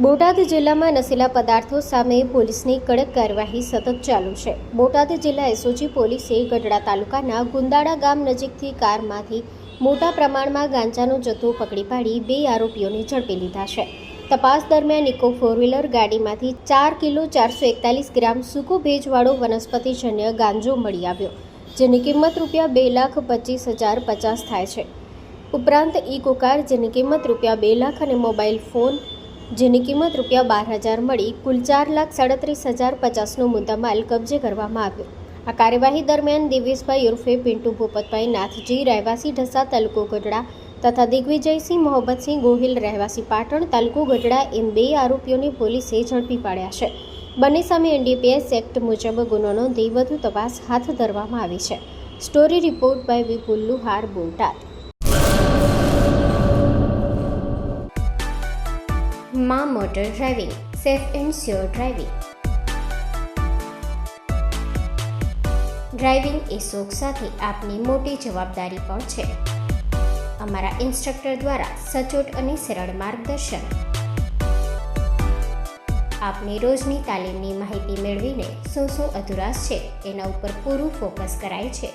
બોટાદ જિલ્લામાં નશીલા પદાર્થો સામે પોલીસની કડક કાર્યવાહી સતત ચાલુ છે. બોટાદ જિલ્લા એસઓજી પોલીસે ગઢડા તાલુકાના ગુંદાળા ગામ નજીકથી કારમાંથી મોટા પ્રમાણમાં ગાંજાનો જથ્થો પકડી પાડી 2 આરોપીઓને ઝડપી લીધા છે. તપાસ દરમિયાન ઇકો 4વ્હીલર ગાડીમાંથી 4 કિલો 441 ગ્રામ સૂકો ભેજવાળો વનસ્પતિજન્ય ગાંજો મળી આવ્યો, જેની કિંમત ₹2,25,050 થાય છે. ઉપરાંત ઇકો કાર જેની કિંમત ₹2 લાખ અને મોબાઈલ ફોન જેની કિંમત ₹12,000 મળી કુલ ₹4,37,050નો મુદ્દામાલ કબજે કરવામાં આવ્યો. આ કાર્યવાહી દરમિયાન દિવેશભાઈ ઉર્ફે પિન્ટુ ભૂપતભાઈ નાથજી રહેવાસી ઢસા તાલુકો ગઢડા તથા દિગ્વિજયસિંહ મોહમ્મદસિંહ ગોહિલ રહેવાસી પાટણ તાલુકો ગઢડા એમ 2 આરોપીઓને પોલીસે ઝડપી પાડ્યા છે. બંને સામે NDPS એક્ટ મુજબ ગુનો નોંધી વધુ તપાસ હાથ ધરવામાં આવી છે. Story report by Vipul Luhar, Botad. માં motor driving, safe and sure driving. Driving એ શોખ સાથે આપની મોટી જવાબદારી પણ છે. અમારા ઇન્સ્ટ્રક્ટર દ્વારા સચોટ અને સરળ માર્ગદર્શન. આપની રોજની તાલીમની માહિતી મેળવીને શું અધુરાશ છે એના ઉપર પૂરું ફોકસ કરાય છે.